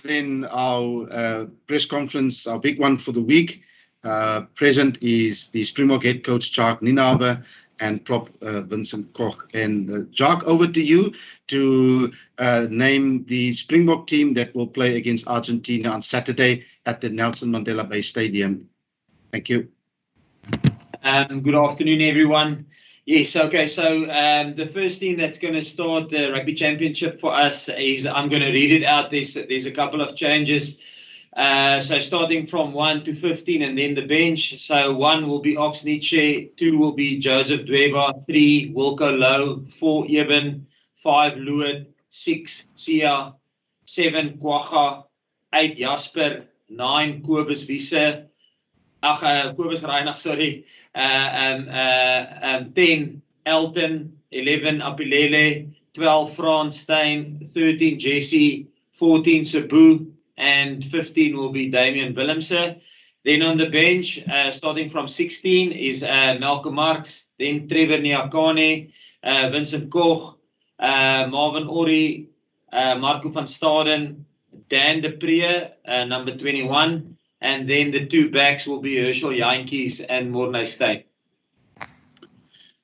Then our press conference, our big one for the week. Present is the Springbok head coach Jacques Nienaber and prop Vincent Koch. And Jacques, over to you to name the Springbok team that will play against Argentina on Saturday at the Nelson Mandela Bay Stadium. Thank you. Good afternoon, everyone. Yes, okay, so the first team that's going to start the Rugby Championship for us is, I'm going to read it out, there's a couple of changes. So starting from 1 to 15 and then the bench. So 1 will be Ox Nietzsche, 2 will be Joseph Dweba, 3 Wilco Low, 4 Eben, 5 Leeuwit, 6 Sia, 7 Kwacha, 8 Jasper, 9 Kobus Wiese, Kobus Reinach, sorry, 10 Elton, 11 Apilele, 12 Frans Steyn, 13 Jesse, 14 Sabu, and 15 will be Damian Willemse. Then on the bench, starting from 16 is Malcolm Marx, then Trevor Nyakane, Vincent Koch, Marvin Ori, Marco van Staden, Dan de Pree, number 21, and then the 2 backs will be Herschel Jantjies and Mornay Steyn.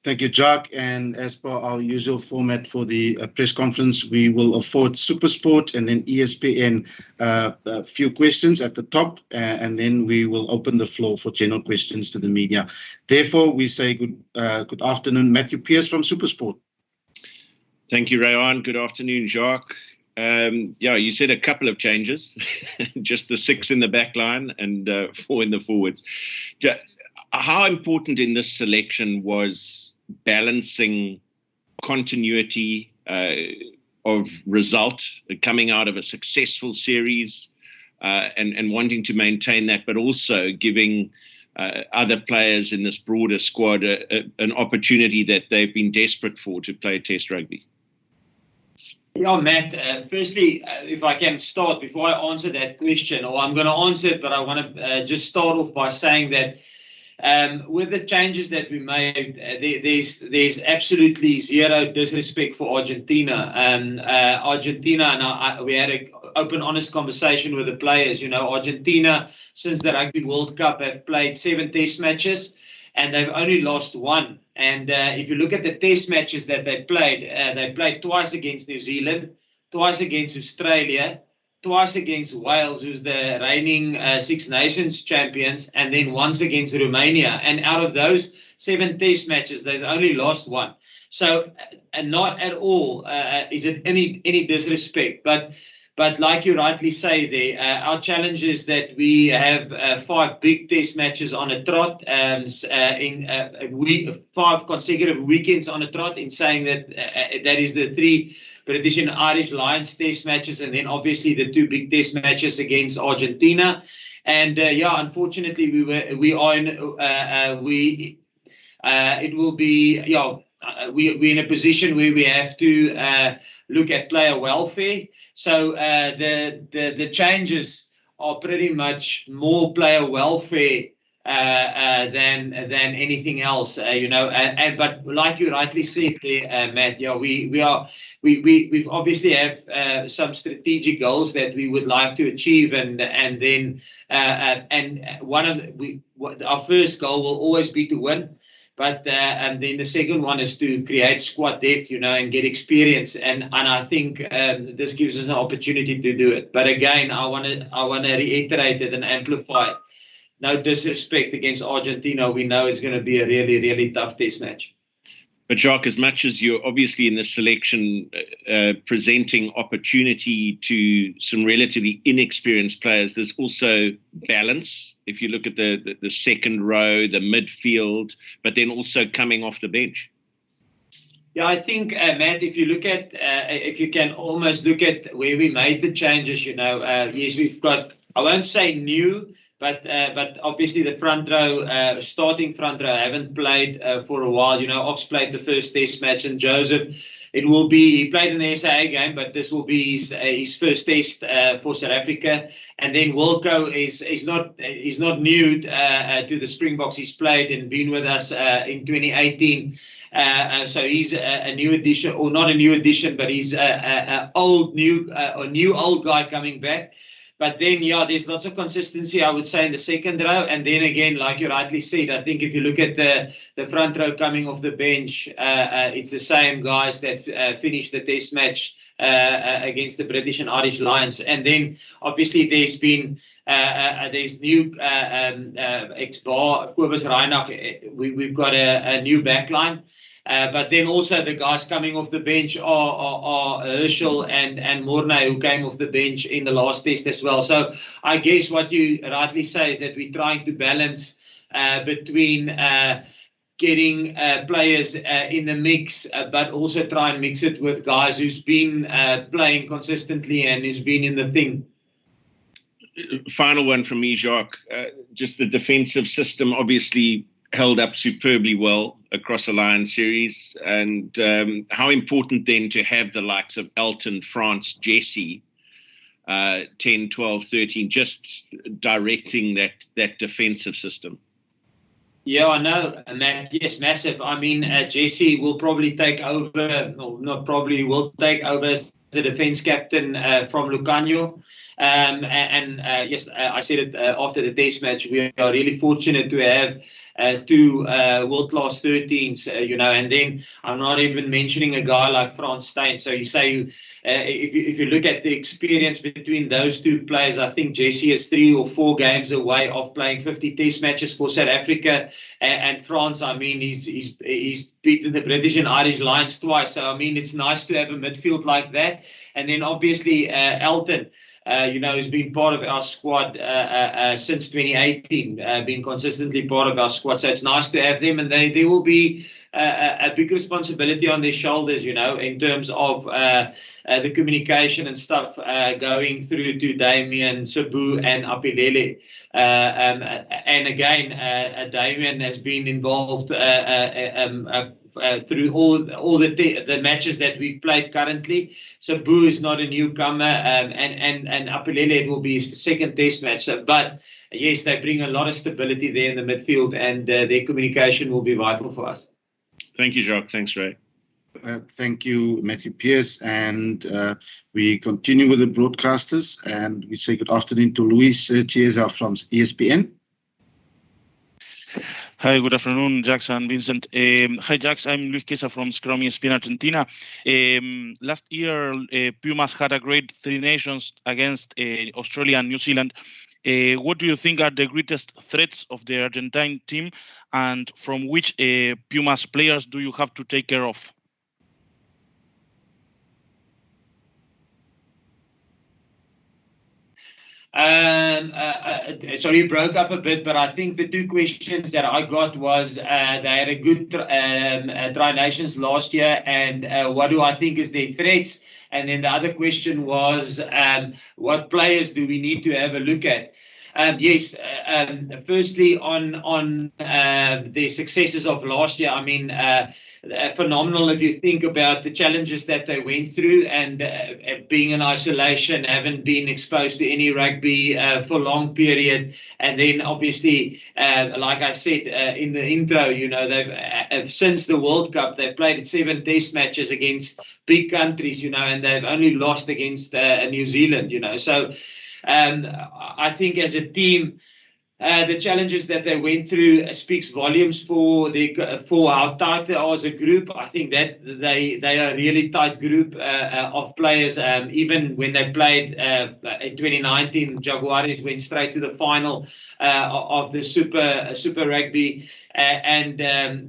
Thank you, Jacques. And as per our usual format for the press conference, we will afford SuperSport and then ESPN a few questions at the top, and then we will open the floor for general questions to the media. Therefore, we say good afternoon, Matthew Pierce from SuperSport. Thank you, Rayan. Good afternoon, Jacques. Yeah, you said a couple of changes, just the 6 in the back line and 4 in the forwards. How important in this selection was balancing continuity of result coming out of a successful series and wanting to maintain that, but also giving other players in this broader squad an opportunity that they've been desperate for, to play Test rugby? Yeah, Matt, firstly, if I can start before I answer that question, or I'm going to answer it, but I want to just start off by saying that with the changes that we made, there's absolutely zero disrespect for Argentina. Argentina, and we had an open, honest conversation with the players. You know, Argentina, since the Rugby World Cup, have played 7 test matches, and they've only lost 1. And if you look at the test matches that they played twice against New Zealand, twice against Australia, twice against Wales, who's the reigning Six Nations champions, and then once against Romania. And out of those 7 test matches, they've only lost 1. So not at all is it any disrespect. But like you rightly say there, our challenge is that we have 5 big test matches on a trot, 5 consecutive weekends on a trot, in saying that that is the 3 British and Irish Lions test matches, and then obviously the 2 big test matches against Argentina. And yeah, unfortunately, we're in a position where we have to look at player welfare. So the changes are pretty much more player welfare than anything else, you know. But like you rightly said there, Matt, yeah, we've obviously have some strategic goals that we would like to achieve, and then one of our first goal will always be to win. But and then the second one is to create squad depth, you know, and get experience. And I think this gives us an opportunity to do it. But again, I want to reiterate it and amplify it. No disrespect against Argentina. We know it's going to be a really, really tough test match. But Jacques, as much as you're obviously in this selection presenting opportunity to some relatively inexperienced players, there's also balance. If you look at the second row, the midfield, but then also coming off the bench. Yeah, I think, Matt, if you look at, if you can almost look at where we made the changes, you know, yes, we've got, I won't say new, But obviously the front row, starting front row, haven't played for a while. Ox played the first test match, and Joseph, he played in the SAA game, but this will be his first test for South Africa. And then Wilco is not new to the Springboks. He's played and been with us in 2018. So he's a new addition, or not a new addition, but he's a new old guy coming back. But then, there's lots of consistency, I would say, in the second row. And then again, like you rightly said, I think if you look at the front row coming off the bench, it's the same guys that finished the test match against the British and Irish Lions. And then, obviously, there's been there's new ex-bar, Kobus Reinach. We've got a new backline. But then also the guys coming off the bench are Herschel and Mornay, who came off the bench in the last test as well. So I guess what you rightly say is that we're trying to balance between getting players in the mix, but also try and mix it with guys who's been playing consistently and who's been in the thing. Final one from me, Jacques. Just the defensive system obviously held up superbly well across the Lions series, and how important then to have the likes of Elton, France, Jesse, 10, 12, 13, just directing that defensive system. Yeah, I know, Matt. Yes, massive. I mean, Jesse will probably take over, or not probably, will take over as the defense captain from Lucanio. Yes, I said it after the test match. We are really fortunate to have two world-class 13s, and then I'm not even mentioning a guy like Frans Steyn. So you say, if you look at the experience between those two players, I think Jesse is 3 or 4 games away of playing 50 test matches for South Africa. And Frans, I mean, he's beaten the British and Irish Lions twice. So, I mean, it's nice to have a midfield like that. And then obviously Elton, has been part of our squad since 2018, been consistently part of our squad. So it's nice to have them, and there will be a big responsibility on their shoulders, in terms of the communication and stuff going through to Damien, Sabu, and Apilele. And again, Damien has been involved through all the matches that we've played currently. Sabu is not a newcomer, and Apilele will be his second test match. So, but yes, they bring a lot of stability there in the midfield, and their communication will be vital for us. Thank you, Jacques. Thanks, Ray. Thank you, Matthew Pierce. And we continue with the broadcasters, and we say good afternoon to Luis Chiesa from ESPN. Hi, good afternoon, Jacques and Vincent. Hi, Jacques. I'm Luis Chiesa from Scrum ESPN Argentina. Last year, Pumas had a great 3 nations against Australia and New Zealand. What do you think are the greatest threats of the Argentine team, and from which Pumas players do you have to take care of? Sorry, you broke up a bit, but I think the 2 questions that I got was they had a good Tri-Nations last year, and what do I think is their threats? And then the other question was what players do we need to have a look at? Yes, firstly on the successes of last year, I mean, phenomenal if you think about the challenges that they went through, and being in isolation, haven't been exposed to any rugby for a long period. And then obviously, like I said in the intro, they've since the World Cup, they've played 7 test matches against big countries, and they've only lost against New Zealand, So I think as a team, the challenges that they went through speaks volumes for how tight they are as a group. I think that they are a really tight group of players. Even when they played in 2019, Jaguares went straight to the final of the Super Rugby,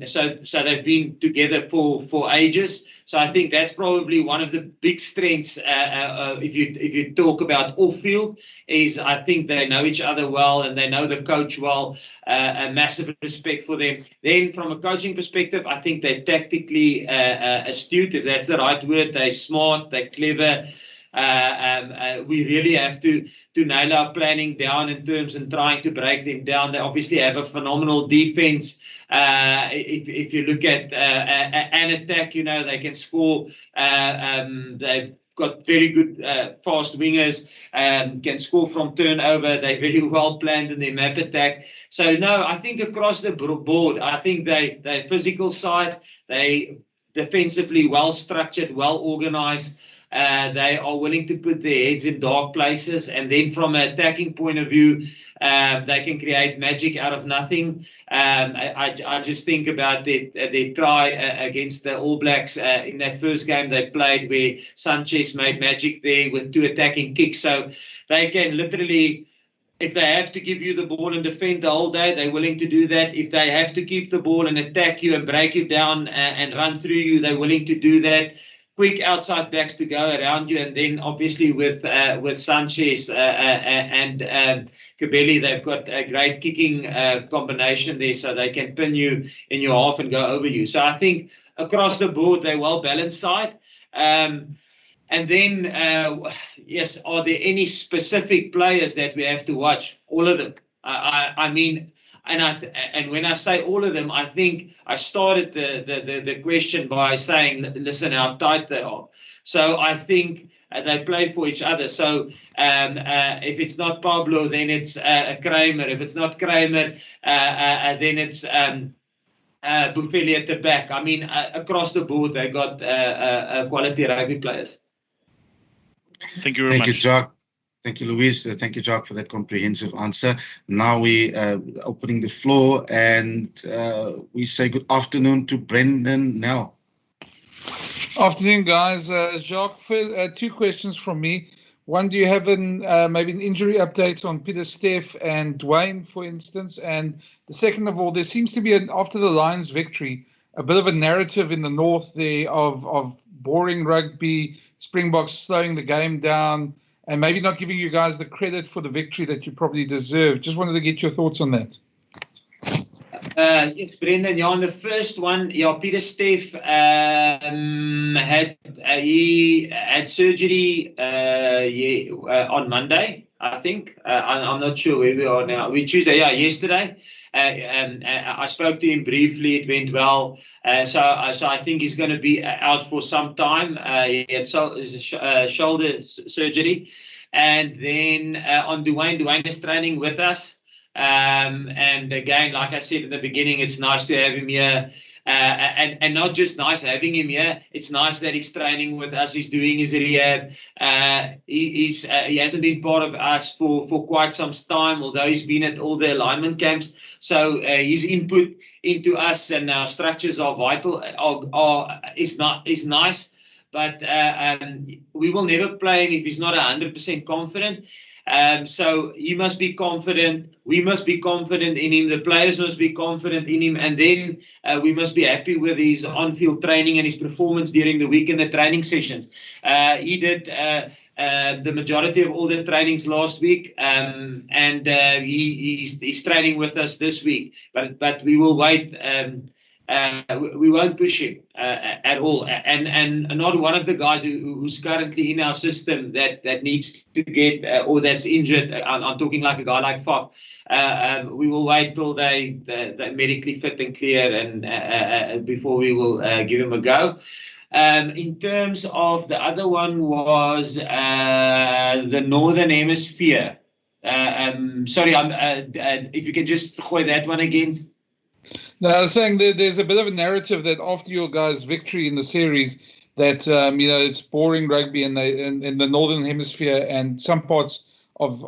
so they've been together for ages. So I think that's probably one of the big strengths. If you talk about off field, is I think they know each other well and they know the coach well. A massive respect for them. Then from a coaching perspective, I think they're tactically astute, if that's the right word. They're smart, they're clever. we really have to nail our planning down in terms and trying to break them down. They obviously have a phenomenal defense. If you look at an attack, they can score. They've got very good fast wingers, can score from turnover. They're very well planned in their map attack. So no, I think across the board, I think they physical side, they defensively well structured, well organized. They are willing to put their heads in dark places, and then from an attacking point of view, they can create magic out of nothing. I just think about their try against the All Blacks in that first game they played, where Sanchez made magic there with 2 attacking kicks. So they can literally, if they have to give you the ball and defend the whole day, they're willing to do that. If they have to keep the ball and attack you and break you down and run through you, they're willing to do that. Quick outside backs to go around you, and then obviously with Sanchez and Kabeli, they've got a great kicking combination there, so they can pin you in your half and go over you. So I think across the board they're well balanced side. And then yes, are there any specific players that we have to watch? All of them. I mean. And when I say all of them, I think I started the question by saying, listen, how tight they are. So I think they play for each other. So if it's not Pablo, then it's Kramer. If it's not Kramer, then it's Buffelli at the back. I mean, across the board, they got quality rugby players. Thank you very much. Thank you, Jacques. Thank you, Louise. Thank you, Jacques, for that comprehensive answer. Now we opening the floor, and we say good afternoon to Brendan Nell. Afternoon, guys. Jacques, 2 questions from me. One, do you have maybe an injury update on Peter Steff and Dwayne, for instance? And the second of all, there seems to be, after the Lions victory, a bit of a narrative in the north there of boring rugby, Springboks slowing the game down, and maybe not giving you guys the credit for the victory that you probably deserve. Just wanted to get your thoughts on that. Yes, Brendan. Yeah, on the first one, Peter Steff he had surgery on Monday, I think. I'm not sure where we are now. Tuesday, yesterday. I spoke to him briefly. It went well. So I think he's going to be out for some time. He had shoulder surgery. And then on Dwayne is training with us. And again, like I said in the beginning, it's nice to have him here. And not just nice having him here, it's nice that he's training with us, he's doing his rehab. He hasn't been part of us for quite some time, although he's been at all the alignment camps. So his input into us and our structures are vital, is nice. But we will never play him if he's not 100% confident. So he must be confident. We must be confident in him. The players must be confident in him. And then we must be happy with his on-field training and his performance during the week in the training sessions. He did the majority of all the trainings last week, and he's training with us this week. But we will wait. We won't push him at all, and not one of the guys who's currently in our system that needs to get or that's injured. I'm talking like a guy like Faf. We will wait till they're medically fit and clear, and before we will give him a go. In terms of the other one was the Northern Hemisphere. Sorry, if you can just gooi that one again. No, I was saying that there's a bit of a narrative that after your guys' victory in the series, that it's boring rugby in the Northern Hemisphere, and some parts of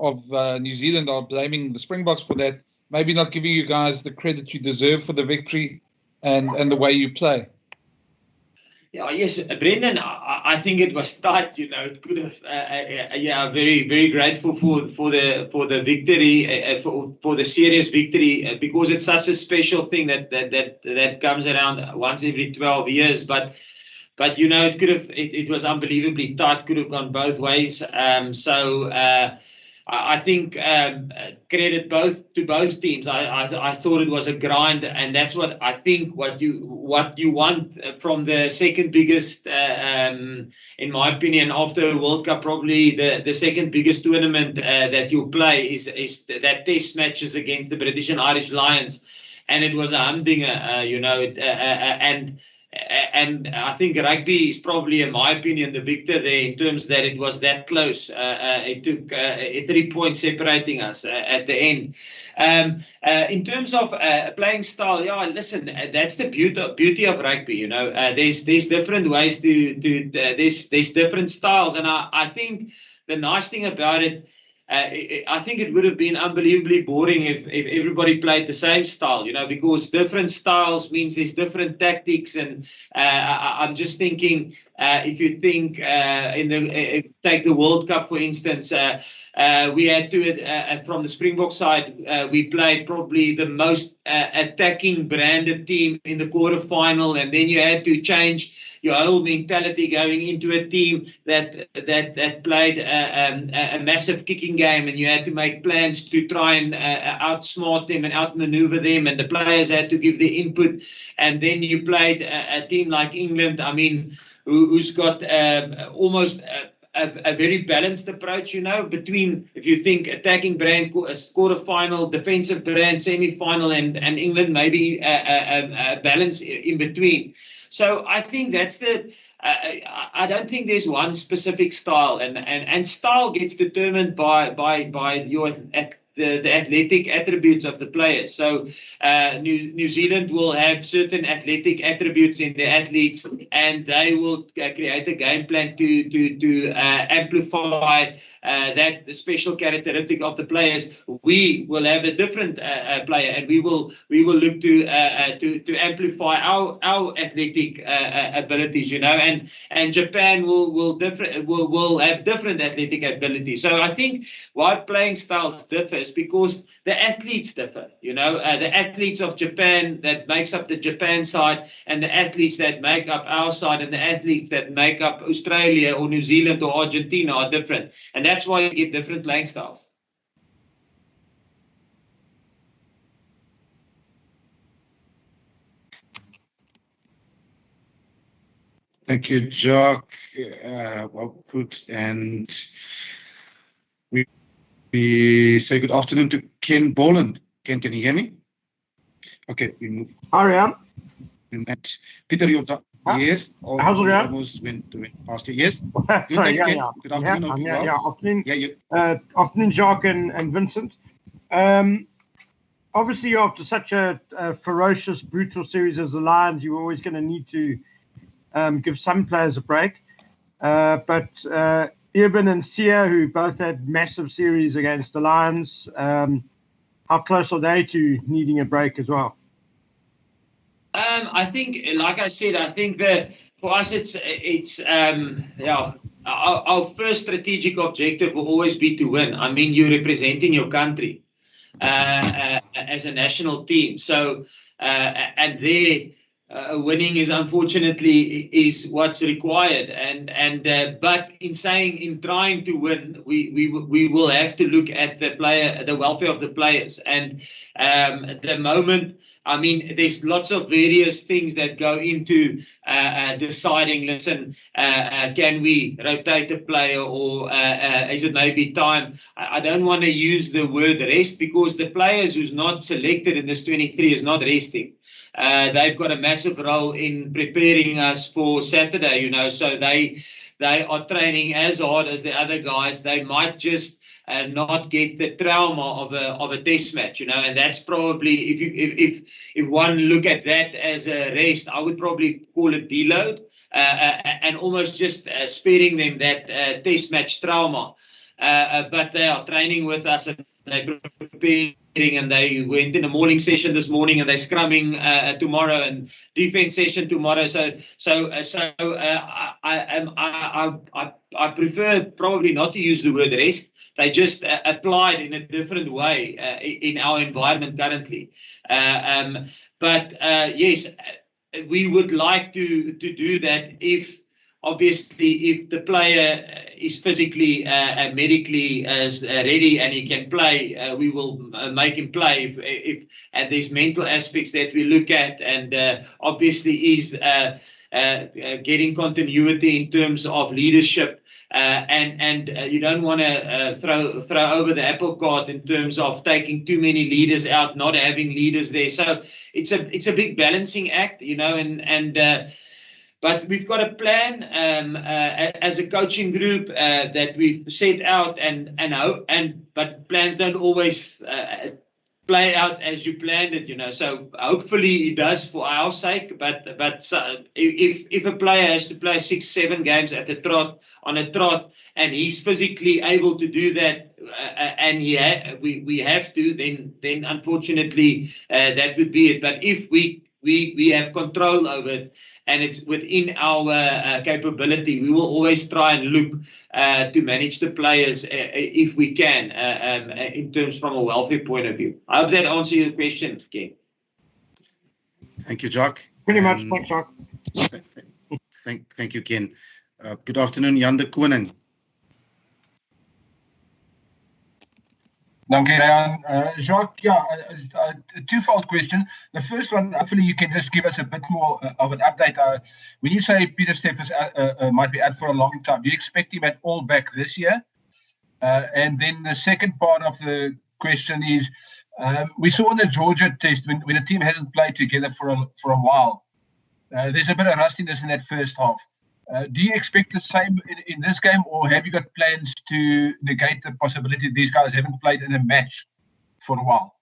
New Zealand are blaming the Springboks for that, maybe not giving you guys the credit you deserve for the victory and the way you play. Yeah, yes, Brendan, I think it was tight. It could have. Very, very grateful for the victory, for the serious victory, because it's such a special thing that comes around once every 12 years. But it could have. It was unbelievably tight. Could have gone both ways. So I think credit to both teams. I thought it was a grind, and that's what I think what you want from the second biggest, in my opinion, after the World Cup, probably the second biggest tournament that you play is that test matches against the British and Irish Lions, and it was a humdinger, and I think rugby is probably, in my opinion, the victor there in terms that it was that close. It took 3 points separating us at the end. In terms of playing style, listen, that's the beauty of rugby. There's different ways there's different styles, and I think the nice thing about it, I think it would have been unbelievably boring if everybody played the same style, because different styles means there's different tactics. And I'm just thinking, if you think take the World Cup, for instance, we had to, from the Springbok side, we played probably the most attacking branded team in the quarterfinal, and then you had to change your whole mentality going into a team that played a massive kicking game, and you had to make plans to try and outsmart them and outmaneuver them, and the players had to give their input. And then you played a team like England, I mean, who's got almost a very balanced approach, between, if you think, attacking brand, quarterfinal, defensive brand, semi-final, and England maybe a balance in between. So I think that's I don't think there's one specific style, and style gets determined by your the athletic attributes of the players. So New Zealand will have certain athletic attributes in their athletes, and they will create a game plan to amplify that special characteristic of the players. We will have a different player, and we will look to amplify our athletic abilities, and Japan will have different athletic abilities. So I think why playing styles differ is because the athletes differ. The athletes of Japan that makes up the Japan side, and the athletes that make up our side, and the athletes that make up Australia or New Zealand or Argentina are different, and that's why you get different playing styles. Thank you, Jacques. Well put. And we say good afternoon to Ken Boland. Ken, can you hear me? Okay, we move. Ariam. And Peter, you're done. Yes. How's it going? Almost went past you. Yes. Good, Sorry, thanks, Ken. Good afternoon. Afternoon, Jacques and Vincent. Obviously, after such a ferocious, brutal series as the Lions, you're always going to need to give some players a break. But Eben and Sia, who both had massive series against the Lions, how close are they to needing a break as well? I think, like I said, I think that for us, it's our first strategic objective will always be to win. I mean, you're representing your country as a national team. So, and winning is unfortunately is what's required. But in trying to win, we will have to look at the welfare of the players. And at the moment, I mean, there's lots of various things that go into deciding, listen, can we rotate a player, or is it maybe time? I don't want to use the word rest, because the players who's not selected in this 23 is not resting. They've got a massive role in preparing us for Saturday, so they are training as hard as the other guys. They might just not get the trauma of a test match, and that's probably, if one look at that as a rest, I would probably call it deload, and almost just sparing them that test match trauma. But they are training with us, and they're preparing, and they went in the morning session this morning, and they're scrumming tomorrow, and defense session tomorrow. So I prefer probably not to use the word rest. They just applied in a different way in our environment currently. But yes, we would like to do that if obviously, if the player is physically and medically ready and he can play, we will make him play. And there's mental aspects that we look at, and obviously is getting continuity in terms of leadership. And you don't want to throw over the apple cart in terms of taking too many leaders out, not having leaders there. So it's a big balancing act, but we've got a plan as a coaching group that we've set out, but plans don't always play out as you planned it, So hopefully it does for our sake. But if a player has to play 6-7 games on a trot, and he's physically able to do that, and we have to, then unfortunately that would be it. But if we have control over it, and it's within our capability, we will always try and look to manage the players if we can, in terms from a welfare point of view. I hope that answers your question, Ken. Thank you, Jacques. Pretty much. Thanks, Jacques. Thank you, Ken. Good afternoon, Jan de Koning. Dankie, Ryan. Jacques, a twofold question. The first one, hopefully you can just give us a bit more of an update. When you say Peter Steff might be out for a long time, do you expect him at all back this year? And then the second part of the question is, we saw in the Georgia test, when a team hasn't played together for a while, there's a bit of rustiness in that first half. Do you expect the same in this game, or have you got plans to negate the possibility these guys haven't played in a match for a while?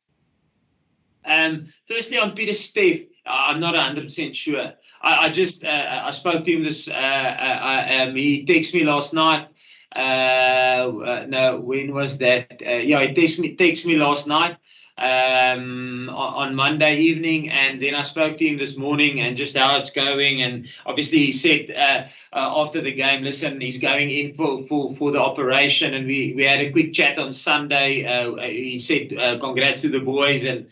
Firstly, on Peter Steff, I'm not 100% sure. I spoke to him this. He texted me last night. No, when was that? He texted me last night. On Monday evening, and then I spoke to him this morning and just how it's going. And obviously he said after the game, listen, he's going in for the operation, and we had a quick chat on Sunday. He said congrats to the boys, and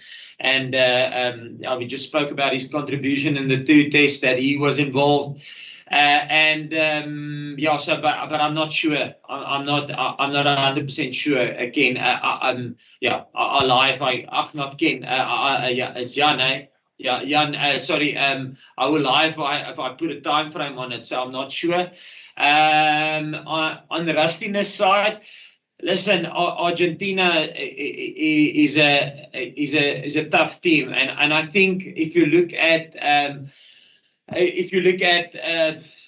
we just spoke about his contribution in the 2 tests that he was involved. But I'm not sure. I'm not 100% sure. Again, I'll lie if not Ken. It's Jan, eh? Yeah, Jan. Sorry. I will lie if I put a time frame on it. So I'm not sure. On the rustiness side, listen, Argentina is a tough team, and I think if you look at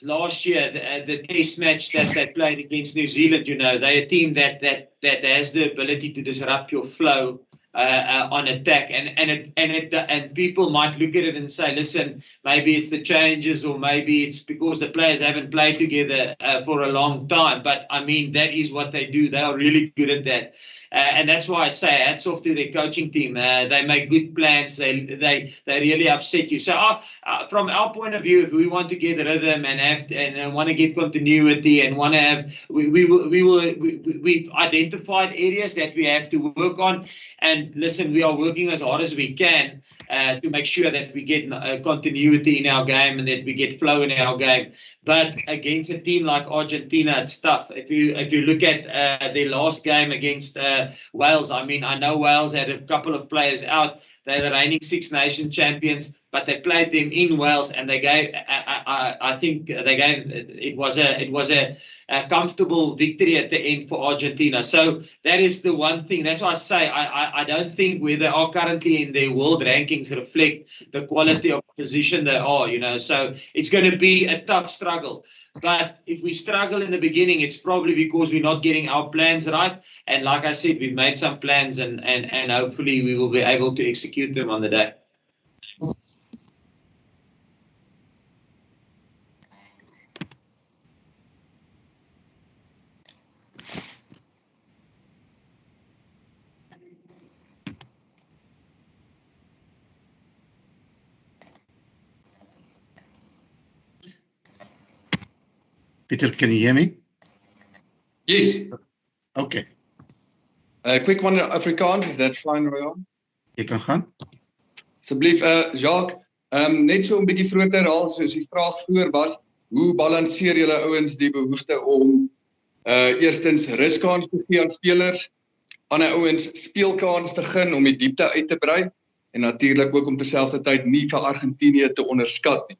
last year, the test match that they played against New Zealand, they're a team that has the ability to disrupt your flow on attack, and people might look at it and say, listen, maybe it's the changes, or maybe it's because the players haven't played together for a long time. But I mean, that is what they do. They are really good at that. And that's why I say hats off to their coaching team. They make good plans. They really upset you. So from our point of view, if we want to get rhythm and want to get continuity and want to have, we've identified areas that we have to work on. And listen, we are working as hard as we can to make sure that we get continuity in our game and that we get flow in our game. But against a team like Argentina, it's tough. If you look at their last game against Wales, I mean, I know Wales had a couple of players out. They're the reigning Six Nations champions, but they played them in Wales, and they gave. I think they gave. It was a comfortable victory at the end for Argentina. So that is the one thing. That's why I say I don't think where they are currently in their world rankings reflect the quality of position they are. So it's going to be a tough struggle. But if we struggle in the beginning, it's probably because we're not getting our plans right. And like I said, we've made some plans, and hopefully we will be able to execute them on the day. Peter, can you hear me? Yes. Okay. Quick one, Afrikaans, is that fine, Royan? Jy kan gaan. Asseblief, Jacques, net so 'n bietjie vroeër te herhaal soos die vraag vroeër was, hoe balanseer julle ouens die behoefte om eerstens ruskans te gee aan spelers, ander ouens speelkans te gun om die diepte uit te brei en natuurlik ook om terselfdertyd nie vir Argentinië te onderskat nie.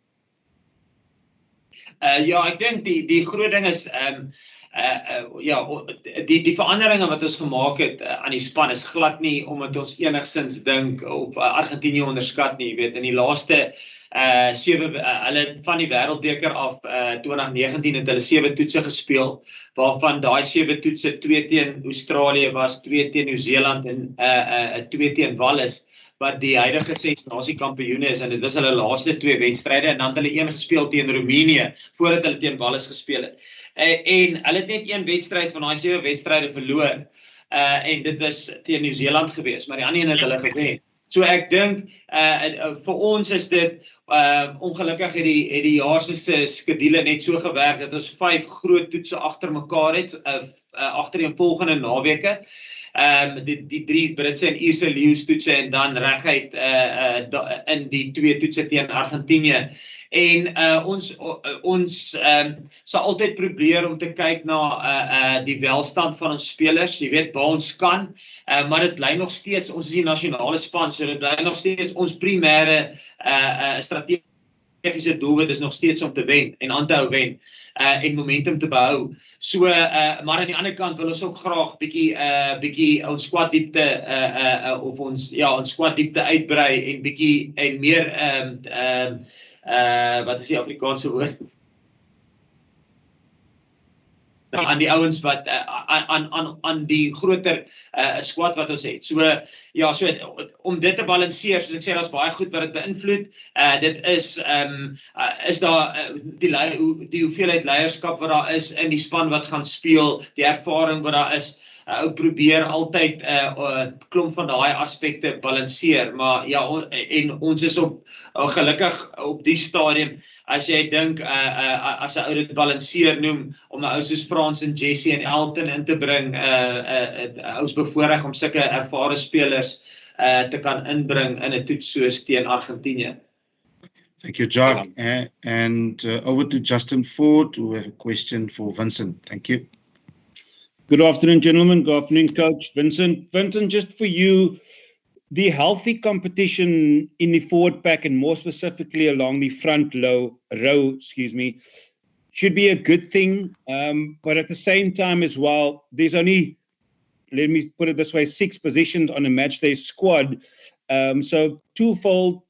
Ja, ek dink die groot ding is die veranderinge wat ons gemaak het aan die span is glad nie omdat ons enigsins dink of Argentinië onderskat nie. Jy weet, in die laaste hulle van die wêreldbeker af 2019 het hulle 7 toetse gespeel, waarvan daai 7 toetse 2 teen Australië was, 2 teen Nieu-Seeland en 2 teen Wallis, wat die huidige 6 nasiekampioene is, en dit was hulle laaste 2 wedstryde, en dan het hulle 1 gespeel teen Roemenië, voordat hulle teen Wallis gespeel het. En hulle het net 1 wedstryd van daai 7 wedstryde verloor, en dit was teen Nieu-Seeland gewees, maar die ander een het hulle gewen. So ek dink, vir ons is dit, ongelukkig het die jaar se skedule net so gewerk, dat ons 5 groot toetse agter mekaar het, agtereenvolgende naweke, die 3 Britse en Ierse leeu's toetse en dan reguit in die 2 toetse teen Argentinië. En ons sal altyd probeer om te kyk na die welstand van ons spelers, jy weet waar ons kan, maar dit bly nog steeds, ons is die nasionale span, so dit bly nog steeds ons primêre strategiese doelwit is nog steeds om te wen en aan te hou wen en momentum te behou. So, maar aan die ander kant wil ons ook graag bietjie ons squad diepte ons squad diepte uitbrei en bietjie en meer wat is die Afrikaanse woord? Aan die ouens wat aan die groter squad wat ons het. So ja, so om dit te balanseer, soos ek sê, daar's baie goed wat dit beïnvloed. Dit is daar die hoeveelheid leierskap wat daar is in die span wat gaan speel, die ervaring wat daar is. Probeer altyd klomp van daai aspekte balanseer, maar ja, en ons is gelukkig op die stadium, as jy dink, as 'n ou dit balanseer noem, om 'n ou soos Frans en Jesse en Elton in te bring, ons bevoorreg om sulke ervare spelers te kan inbring in 'n toets soos teen Argentinië. Thank you, Jacques. And over to Justin Ford, who have a question for Vincent. Thank you. Good afternoon, gentlemen. Good afternoon, Coach Vincent. Vincent, just for you, the healthy competition in the forward pack and more specifically along the front row, should be a good thing. But at the same time as well, there's only, let me put it this way, 6 positions on a matchday squad. So twofold,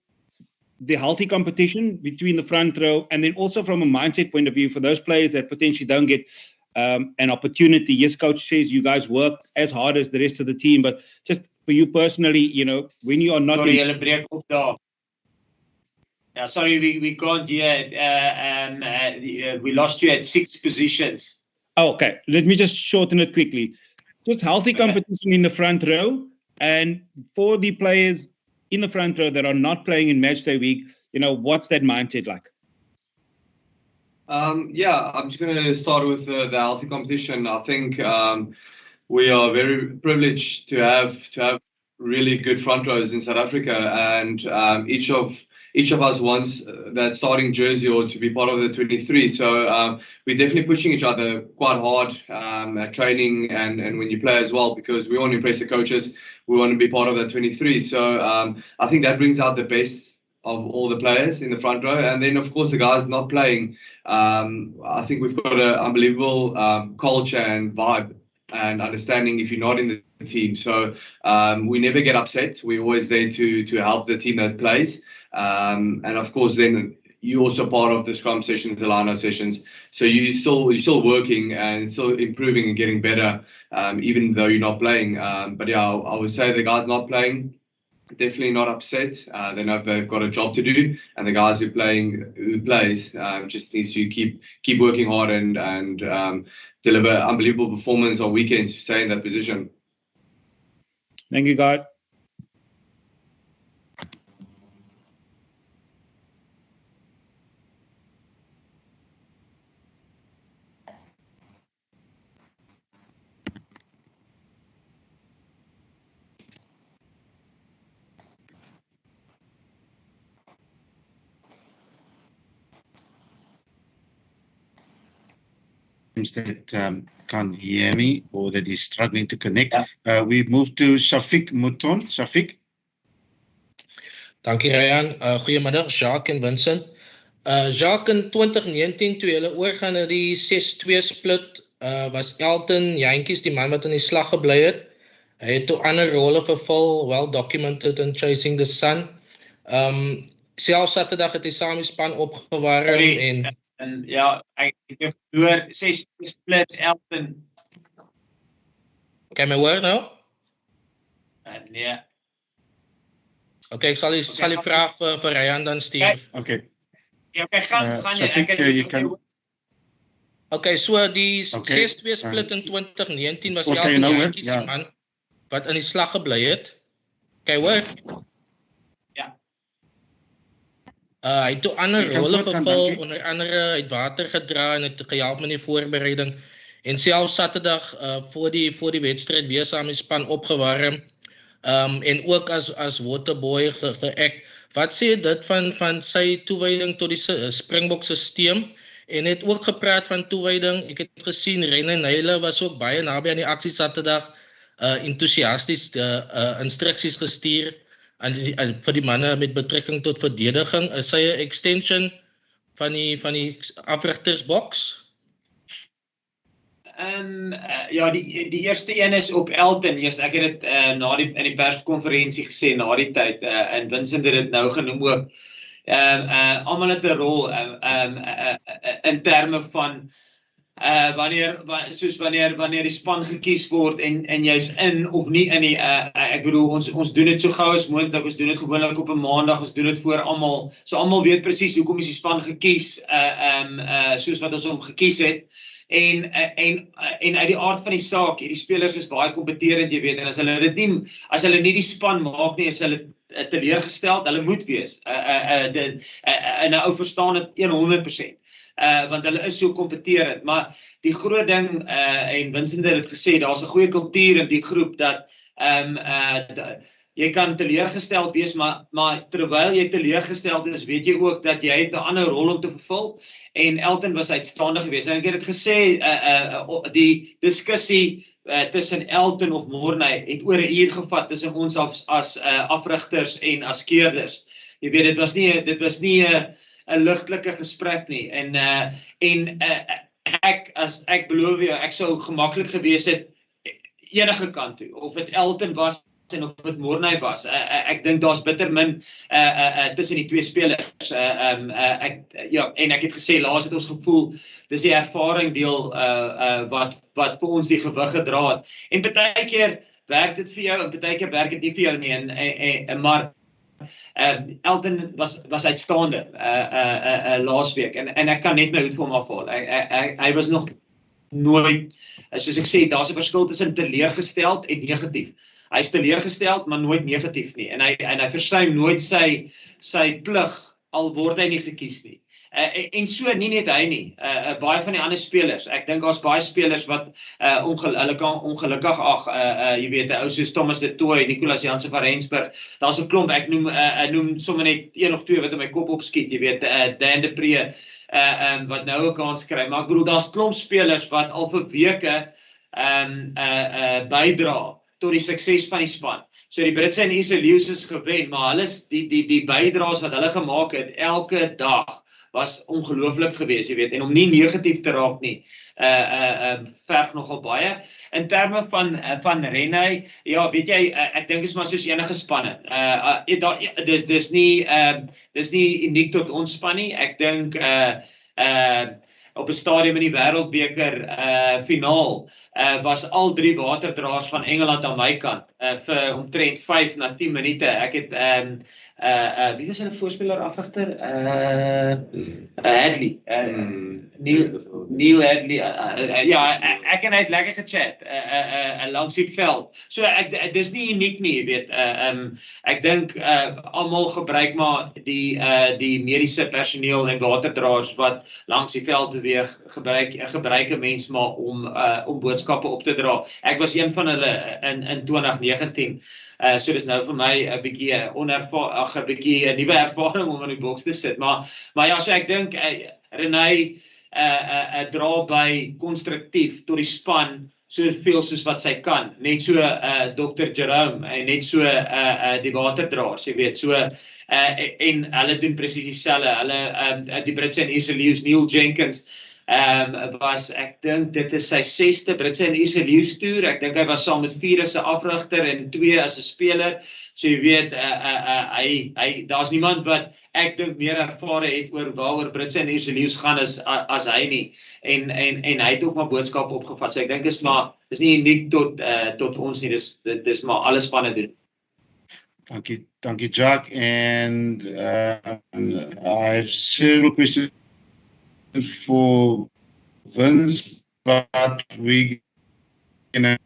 the healthy competition between the front row, and then also from a mindset point of view for those players that potentially don't get an opportunity. Yes, coach says you guys work as hard as the rest of the team, but just for you personally, when you are not... Sorry, julle breek op daar. Yeah, sorry, we can't hear it. We lost you at 6 positions. Oh, okay, let me just shorten it quickly. Just healthy competition in the front row, and for the players in the front row that are not playing in matchday week, what's that mindset like? Yeah, I'm just going to start with the healthy competition. I think we are very privileged to have really good front rows in South Africa, and each of us wants that starting jersey or to be part of the 23. So we're definitely pushing each other quite hard at training and when you play as well, because we want to impress the coaches. We want to be part of that 23. So I think that brings out the best of all the players in the front row. And then, of course, the guys not playing, I think we've got an unbelievable culture and vibe and understanding if you're not in the team. So we never get upset. We're always there to help the team that plays. And, of course, then you're also part of the scrum sessions, the line-out sessions. So you're still working and still improving and getting better, even though you're not playing. But, yeah, I would say the guys not playing, definitely not upset. They know they've got a job to do, and the guys who plays just needs to keep working hard and deliver unbelievable performance on weekends to stay in that position. Thank you, guys. seems that can't hear me or that he's struggling to connect. We move to Shafiq Mouton. Shafiq. Dankie Ryan. Goeiemiddag Jacques en Vincent. Jacques, in 2019 toe julle oorgaan na die 6-2 split, was Elton Jantjies die man wat in die slag gebly het. Hy het toe ander rolle vervul, well documented in Chasing the Sun. Selfs Saterdag het hy saam die span opgewarm en ja, ek hoor 6 split Elton. Kan my hoor nou? Nee. Okay, ek sal die vraag vir Ryan dan stuur. Okay. Ja, okay, gaan Shafiq, you can. Okay, so die 6-2 split in 2019 was Elton Jantjies die man wat in die slag gebly het. Okay, hoor? Hy het toe ander rolle vervul, onder andere het water gedra en het gehelp met die voorbereiding. En selfs Saterdag voor die wedstryd weer saam die span opgewarm. En ook as waterboy geact. Wat sê dit van sy toewyding tot die Springbok stelsel? En het ook gepraat van toewyding. Ek het gesien René Nyle was ook baie naby aan die aksie Saterdag. Enthousiasties instruksies gestuur vir die manne met betrekking tot verdediging. Is hy 'n extension van die afrigtersboks? Ja, die eerste een is op Elton. Yes, ek het dit in die perskonferensie gesê na die tyd en Vincent het dit nou genoem ook. Almal het 'n rol in terme van wanneer die span gekies word en jy's in of nie in die ek bedoel ons doen dit so gou as moontlik, ons doen dit gewoonlik op 'n maandag, ons doen dit voor almal, so almal weet presies hoekom is die span gekies soos wat ons hom gekies het. En uit die aard van die saak, hierdie spelers is baie kompeterend, jy weet, en as hulle nie die span maak nie, is hulle teleurgesteld, hulle moet wees. En 'n ou verstaan dit 100%. Want hulle is so kompeterend, maar die groot ding, en Vincent het dit gesê, daar's 'n goeie kultuur in die groep dat jy kan teleurgesteld wees, maar terwyl jy teleurgesteld is, weet jy ook dat jy het 'n ander rol om te vervul, en Elton was uitstaande geweest. En ek het dit gesê, die diskussie tussen Elton of Morney het oor 'n uur gevat tussen ons as afrigters en as keerders. Jy weet, dit was nie 'n ligtelike gesprek nie. En ek beloof jou, ek sou gemaklik gewees het enige kant toe, of dit Elton was en of dit Morney was. Ek dink daar's bitter min tussen die twee spelers. En ek het gesê, laas het ons gevoel, dis die ervaring deel wat vir ons die gewig gedra het. En partykeer werk dit vir jou, en partykeer werk dit nie vir jou nie, maar Elton was uitstaande laasweek, en ek kan net my hoed vir hom afhaal. Hy was nog nooit, soos ek sê, daar's 'n verskil tussen teleurgesteld en negatief. Hy is teleurgesteld, maar nooit negatief nie. En hy versuim nooit sy plig, al word hy nie gekies nie. En so nie net hy nie, baie van die ander spelers. Ek dink daar's baie spelers wat hulle kan ongelukkig jy weet, ou soos Thomas de Tooy, Nicolas Jansen van Rensburg. Daar's 'n klomp, ek noem sommer net een of twee wat in my kop opskiet, jy weet, Dan de Pre wat nou 'n kans kry. Maar ek bedoel, daar's klomp spelers wat al vir weke bydra tot die sukses van die span. So die Britse en Israeliërs is gewen, maar hulle die bydraes wat hulle gemaak het elke dag was ongelooflik geweest, jy weet, en om nie negatief te raak nie, verg nogal baie. In terme van René, ja, weet jy, ek dink is maar soos enige spanne. Dis nie uniek tot ons span nie. Ek dink op 'n stadium in die Wêreldbeker finaal was al 3 waterdraers van Engeland aan my kant vir omtrent 5 na 10 minute. Ek het wie was hulle voorspeler afrigter? Hadley. Neil Hadley. Ja, ek en hy het lekker gechat langs die veld. So dis nie uniek nie, jy weet. Ek dink almal gebruik maar die mediese personeel en waterdraers wat langs die veld beweeg, gebruik 'n mens maar om boodskappe op te dra. Ek was een van hulle in 2019. So dis nou vir my 'n bietjie 'n nuwe ervaring om in die boks te sit. Maar ja, so ek dink René dra by konstruktief tot die span soveel soos wat sy kan, net so Dr. Jerome en net so die waterdraers, jy weet, so en hulle doen presies dieselfde. Hulle die Britse en Ierse leeu's, Neil Jenkins was, ek dink dit is sy 6ste Britse en Ierse leeu's toer. Ek dink hy was saam met 4 as 'n afrigter en 2 as 'n speler. So jy weet, daar's niemand wat ek dink meer ervare het oor waaroor Britse en Ierse leeu's gaan as hy nie. En hy het ook maar boodskap opgevat. So ek dink is nie uniek tot ons nie. Dis maar alle spanne doen. Dankie Jacques. And I have several questions for Vince, but we can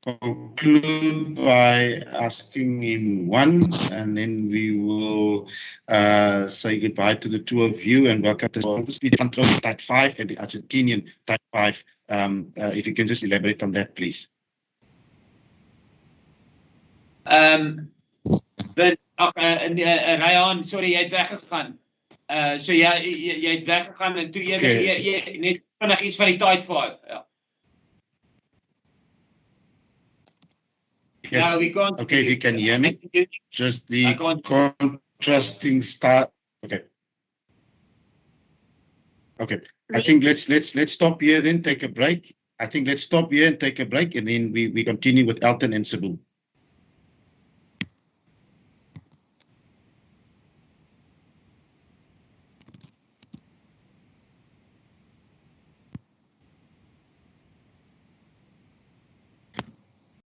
conclude by asking him one, and then we will say goodbye to the two of you and welcome to the front row type 5 and the Argentinian type 5. If you can just elaborate on that, please. Ryan, sorry, jy het weggegaan. So jy het weggegaan en toe jy net vinnig iets van die tide 5. Ja. Yes. No, we can't. Okay, if you can hear me, just the contrasting start. Okay. I think let's stop here, then take a break. I think let's stop here and take a break, and then we continue with Elton and Cebu.